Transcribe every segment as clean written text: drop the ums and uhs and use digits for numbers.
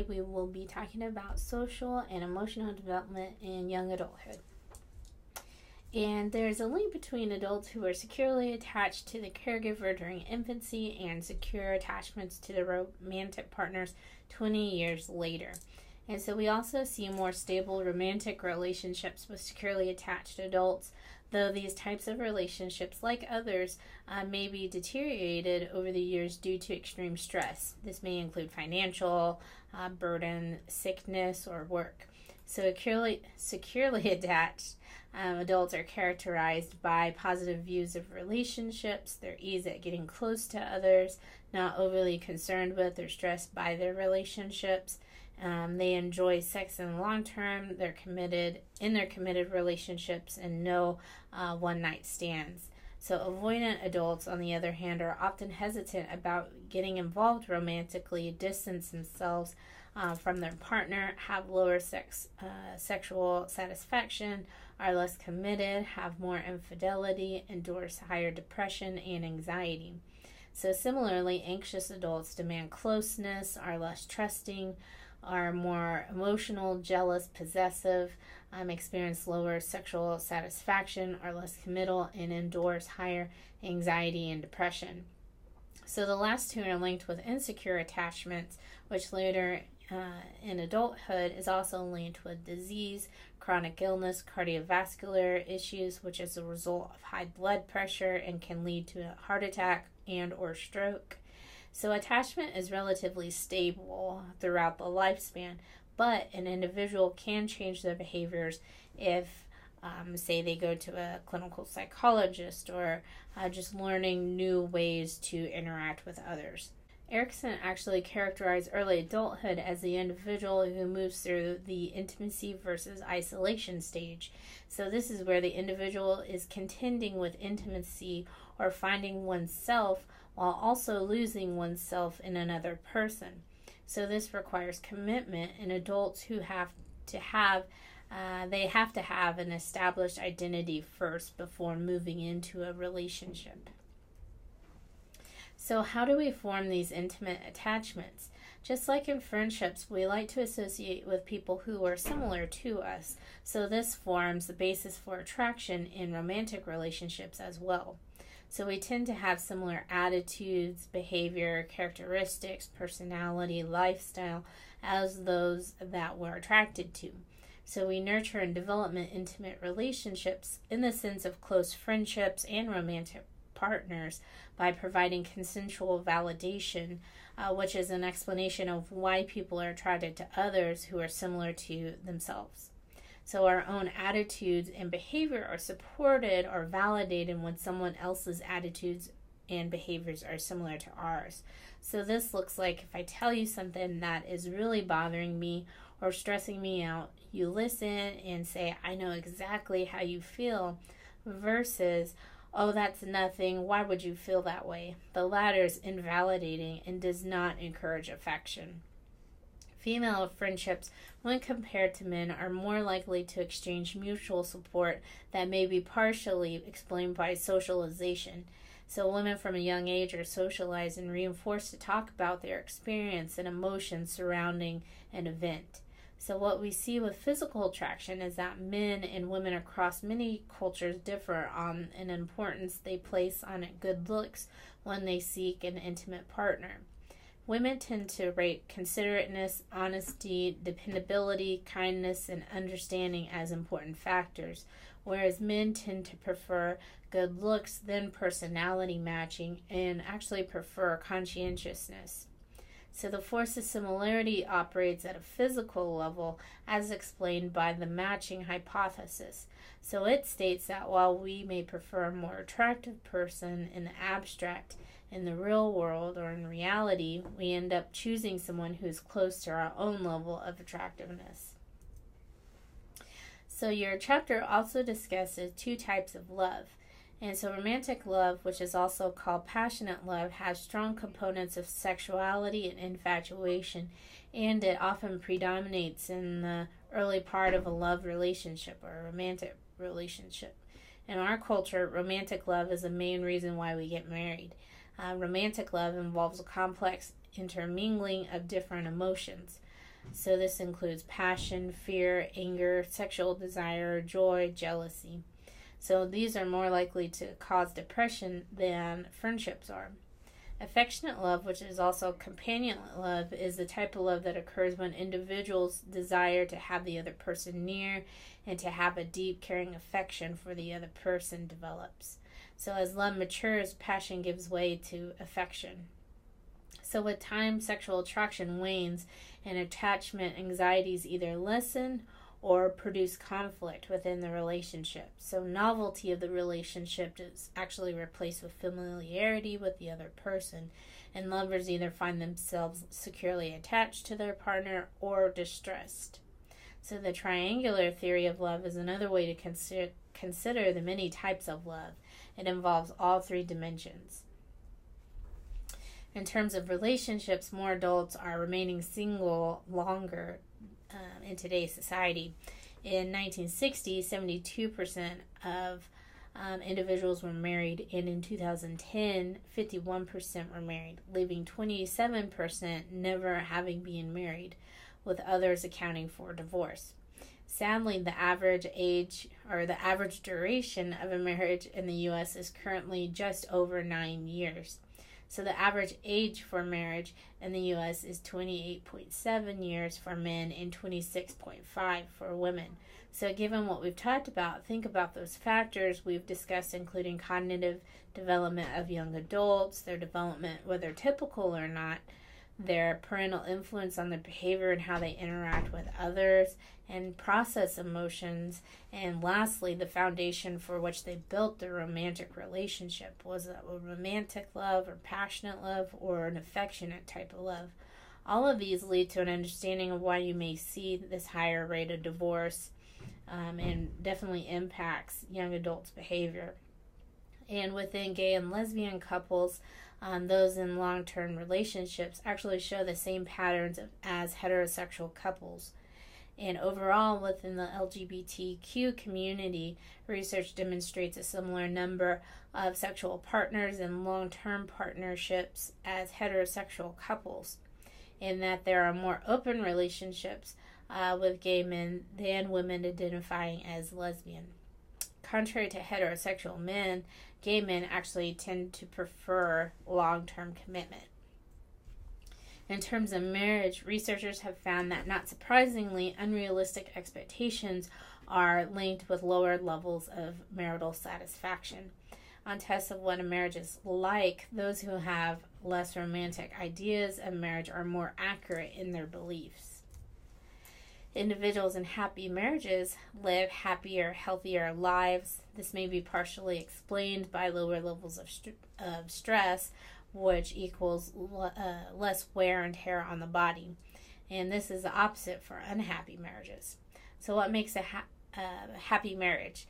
We will be talking about social and emotional development in young adulthood. And there's a link between adults who are securely attached to the caregiver during infancy and secure attachments to the romantic partners 20 years later. And so we also see more stable romantic relationships with securely attached adults, though these types of relationships, like others, may be deteriorated over the years due to extreme stress. This may include financial burden, sickness, or work. So securely attached adults are characterized by positive views of relationships, their ease at getting close to others, not overly concerned with or stressed by their relationships. They enjoy sex in the long term. They're committed in their committed relationships and no one-night stands. So avoidant adults, on the other hand, are often hesitant about getting involved romantically, distance themselves from their partner, have lower sexual satisfaction, are less committed, have more infidelity, endorse higher depression and anxiety. So similarly, anxious adults demand closeness, are less trusting, are more emotional, jealous, possessive, experience lower sexual satisfaction, are less committal, and endorse higher anxiety and depression. So the last two are linked with insecure attachments, which later in adulthood is also linked with disease, chronic illness, cardiovascular issues, which is a result of high blood pressure and can lead to a heart attack and or stroke. So attachment is relatively stable throughout the lifespan, but an individual can change their behaviors if, say, they go to a clinical psychologist or just learning new ways to interact with others. Erikson actually characterized early adulthood as the individual who moves through the intimacy versus isolation stage. So this is where the individual is contending with intimacy or finding oneself while also losing oneself in another person. So this requires commitment in adults who have to have an established identity first before moving into a relationship. So how do we form these intimate attachments? Just like in friendships, we like to associate with people who are similar to us. So this forms the basis for attraction in romantic relationships as well. So we tend to have similar attitudes, behavior, characteristics, personality, lifestyle as those that we're attracted to. So we nurture and develop intimate relationships in the sense of close friendships and romantic partners by providing consensual validation, which is an explanation of why people are attracted to others who are similar to themselves. So our own attitudes and behavior are supported or validated when someone else's attitudes and behaviors are similar to ours. So this looks like if I tell you something that is really bothering me or stressing me out, you listen and say, I know exactly how you feel, versus, oh, that's nothing, why would you feel that way? The latter is invalidating and does not encourage affection. Female friendships, when compared to men, are more likely to exchange mutual support that may be partially explained by socialization. So women from a young age are socialized and reinforced to talk about their experience and emotions surrounding an event. So what we see with physical attraction is that men and women across many cultures differ on an importance they place on good looks when they seek an intimate partner. Women tend to rate considerateness, honesty, dependability, kindness, and understanding as important factors, whereas men tend to prefer good looks, then personality matching, and actually prefer conscientiousness. So the force of similarity operates at a physical level as explained by the matching hypothesis. So it states that while we may prefer a more attractive person in the abstract, in the real world or in reality, we end up choosing someone who's close to our own level of attractiveness. So your chapter also discusses two types of love. And so romantic love, which is also called passionate love, has strong components of sexuality and infatuation, and it often predominates in the early part of a love relationship or a romantic relationship. In our culture, romantic love is the main reason why we get married. Romantic love involves a complex intermingling of different emotions. So this includes passion, fear, anger, sexual desire, joy, jealousy. So these are more likely to cause depression than friendships are. Affectionate love, which is also companionate love, is the type of love that occurs when individuals desire to have the other person near and to have a deep, caring affection for the other person develops. So as love matures, passion gives way to affection. So with time, sexual attraction wanes and attachment anxieties either lessen or produce conflict within the relationship. So novelty of the relationship is actually replaced with familiarity with the other person, and lovers either find themselves securely attached to their partner or distressed. So the triangular theory of love is another way to consider the many types of love. It involves all three dimensions. In terms of relationships, more adults are remaining single longer in today's society. In 1960, 72% of individuals were married, and in 2010, 51% were married, leaving 27% never having been married, with others accounting for divorce. Sadly, the average age or the average duration of a marriage in the U.S. is currently just over 9 years. So the average age for marriage in the U.S. is 28.7 years for men and 26.5 for women. So given what we've talked about, think about those factors we've discussed, including cognitive development of young adults, their development, whether typical or not, their parental influence on their behavior and how they interact with others and process emotions, and lastly, the foundation for which they built their romantic relationship. Was it a romantic love or passionate love or an affectionate type of love? All of these lead to an understanding of why you may see this higher rate of divorce, and definitely impacts young adults' behavior. And within gay and lesbian couples, those in long-term relationships actually show the same patterns as heterosexual couples. And overall, within the LGBTQ community, research demonstrates a similar number of sexual partners in long-term partnerships as heterosexual couples, in that there are more open relationships with gay men than women identifying as lesbian. Contrary to heterosexual men, gay men actually tend to prefer long-term commitment. In terms of marriage, researchers have found that, not surprisingly, unrealistic expectations are linked with lower levels of marital satisfaction. On tests of what a marriage is like, those who have less romantic ideas of marriage are more accurate in their beliefs. Individuals in happy marriages live happier, healthier lives. This may be partially explained by lower levels of stress, which equals less wear and tear on the body. And this is the opposite for unhappy marriages. So what makes a happy marriage?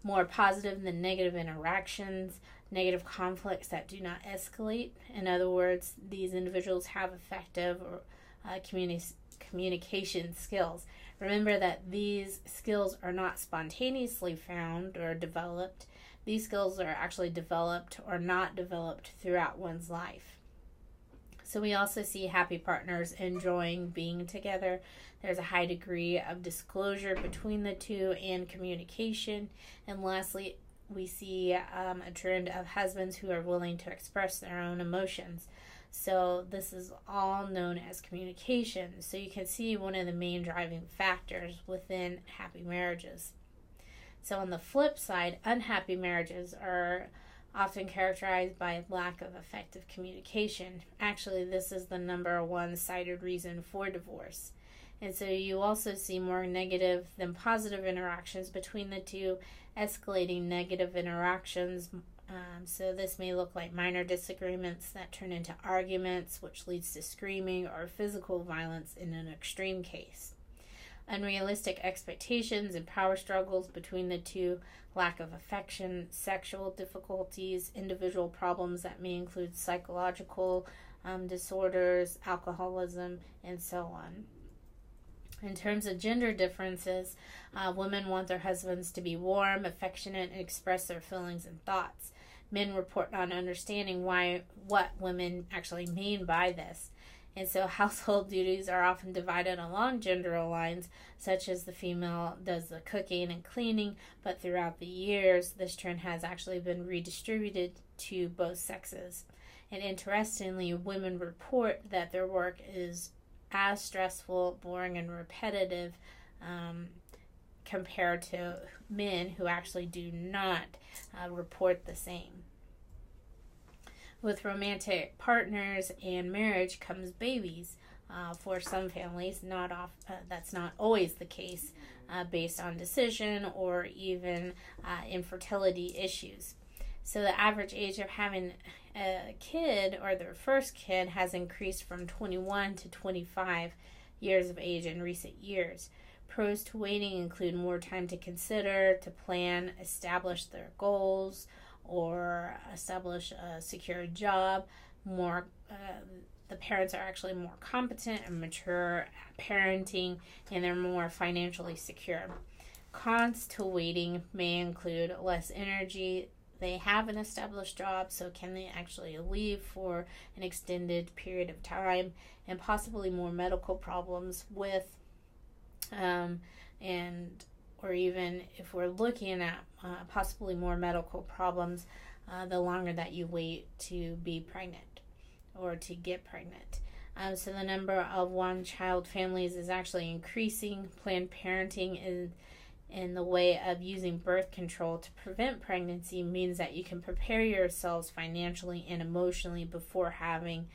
More positive than negative interactions, negative conflicts that do not escalate. In other words, these individuals have effective communication skills. Remember that these skills are not spontaneously found or developed. These skills are actually developed or not developed throughout one's life. So we also see happy partners enjoying being together. There's a high degree of disclosure between the two and communication. And lastly, we see a trend of husbands who are willing to express their own emotions. So this is all known as communication. So you can see one of the main driving factors within happy marriages. So on the flip side, unhappy marriages are often characterized by lack of effective communication. Actually, this is the number one cited reason for divorce. And so you also see more negative than positive interactions between the two, escalating negative interactions. So this may look like minor disagreements that turn into arguments, which leads to screaming or physical violence in an extreme case. Unrealistic expectations and power struggles between the two, lack of affection, sexual difficulties, individual problems that may include psychological disorders, alcoholism, and so on. In terms of gender differences, women want their husbands to be warm, affectionate, and express their feelings and thoughts. Men report not understanding what women actually mean by this. And so household duties are often divided along gender lines, such as the female does the cooking and cleaning, but throughout the years, this trend has actually been redistributed to both sexes. And interestingly, women report that their work is as stressful, boring, and repetitive compared to men who actually do not report the same. With romantic partners and marriage comes babies. For some families, that's not always the case, based on decision or even infertility issues. So the average age of having a kid or their first kid has increased from 21 to 25 years of age in recent years. Pros to waiting include more time to consider, to plan, establish their goals, or establish a secure job. The parents are actually more competent and mature at parenting, and they're more financially secure. Cons to waiting may include less energy. They have an established job, so can they actually leave for an extended period of time, and possibly more medical problems with or even if we're looking at possibly more medical problems the longer that you wait to be pregnant or to get pregnant. So the number of one-child families is actually increasing. Planned parenting in the way of using birth control to prevent pregnancy means that you can prepare yourselves financially and emotionally before having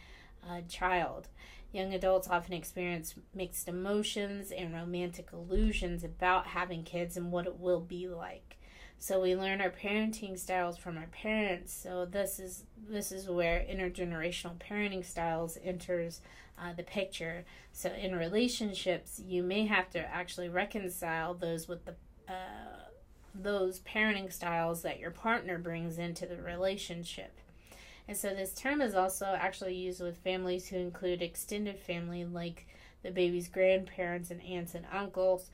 a child. Young adults often experience mixed emotions and romantic illusions about having kids and what it will be like. So we learn our parenting styles from our parents. So this is where intergenerational parenting styles enters the picture. So in relationships, you may have to actually reconcile those with those parenting styles that your partner brings into the relationship. And so this term is also actually used with families who include extended family, like the baby's grandparents and aunts and uncles,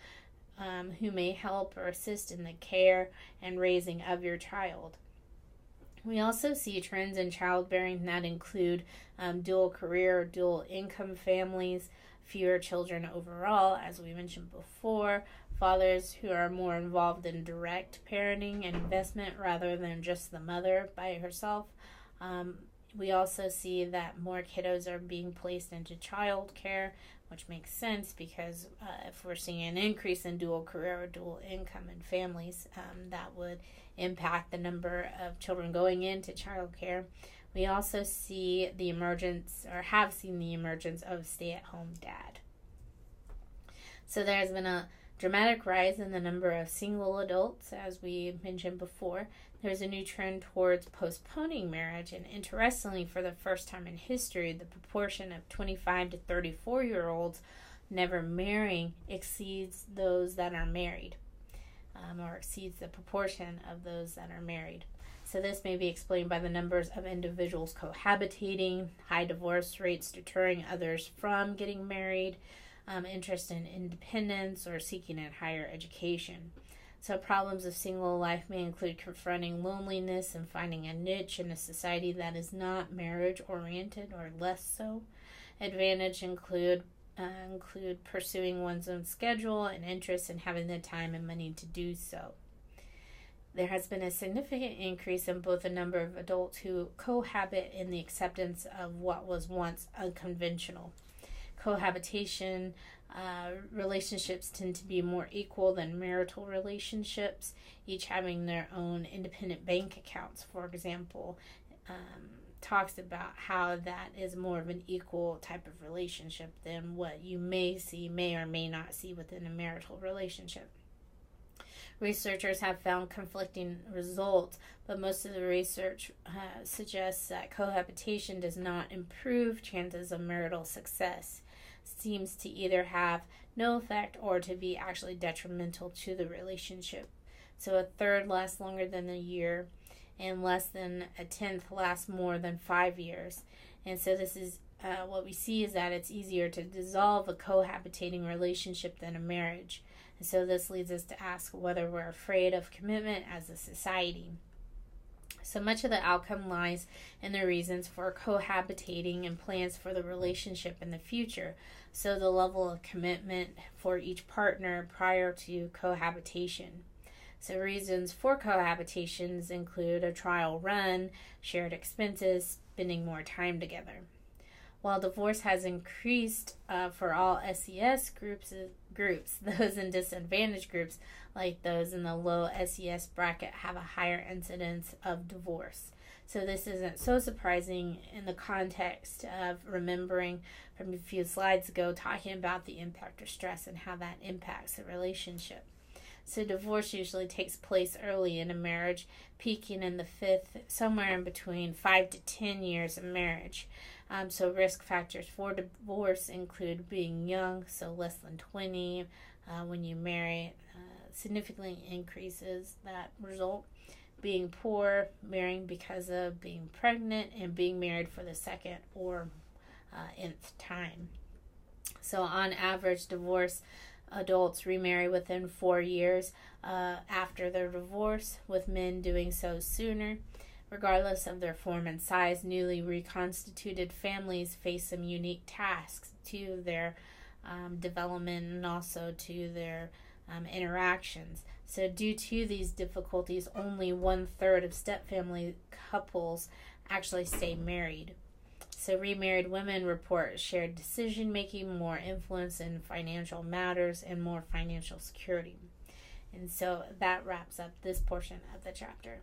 who may help or assist in the care and raising of your child. We also see trends in childbearing that include dual career or dual income families, fewer children overall, as we mentioned before, fathers who are more involved in direct parenting and investment rather than just the mother by herself. We also see that more kiddos are being placed into child care, which makes sense because if we're seeing an increase in dual career or dual income in families, that would impact the number of children going into child care. We also see the emergence, or have seen the emergence, of stay-at-home dad. So there's been a dramatic rise in the number of single adults, as we mentioned before. There's a new trend towards postponing marriage, and interestingly, for the first time in history, the proportion of 25 to 34-year-olds never marrying exceeds those that are married, or exceeds the proportion of those that are married. So this may be explained by the numbers of individuals cohabitating, high divorce rates deterring others from getting married, interest in independence, or seeking a higher education. So problems of single life may include confronting loneliness and finding a niche in a society that is not marriage-oriented or less so. Advantage include pursuing one's own schedule and interest in having the time and money to do so. There has been a significant increase in both the number of adults who cohabit and the acceptance of what was once unconventional. Cohabitation relationships tend to be more equal than marital relationships, each having their own independent bank accounts, for example. Talks about how that is more of an equal type of relationship than what you may or may not see within a marital relationship. Researchers have found conflicting results, but most of the research suggests that cohabitation does not improve chances of marital success. Seems to either have no effect or to be actually detrimental to the relationship. So a third lasts longer than a year, and less than a tenth lasts more than 5 years. And so this is what we see is that it's easier to dissolve a cohabitating relationship than a marriage. And so this leads us to ask whether we're afraid of commitment as a society. So much of the outcome lies in the reasons for cohabitating and plans for the relationship in the future. So the level of commitment for each partner prior to cohabitation. So reasons for cohabitations include a trial run, shared expenses, spending more time together. While divorce has increased for all SES groups, those in disadvantaged groups, like those in the low SES bracket, have a higher incidence of divorce. So this isn't so surprising in the context of remembering from a few slides ago talking about the impact of stress and how that impacts the relationship. So divorce usually takes place early in a marriage, peaking in the somewhere in between 5 to 10 years of marriage. So risk factors for divorce include being young, so less than 20 when you marry, significantly increases that result. Being poor, marrying because of being pregnant, and being married for the second or nth time. So on average, divorce adults remarry within 4 years after their divorce, with men doing so sooner. Regardless of their form and size, newly reconstituted families face some unique tasks to their development and also to their interactions. So due to these difficulties, only 1/3 of stepfamily couples actually stay married. So remarried women report shared decision making, more influence in financial matters, and more financial security. And so that wraps up this portion of the chapter.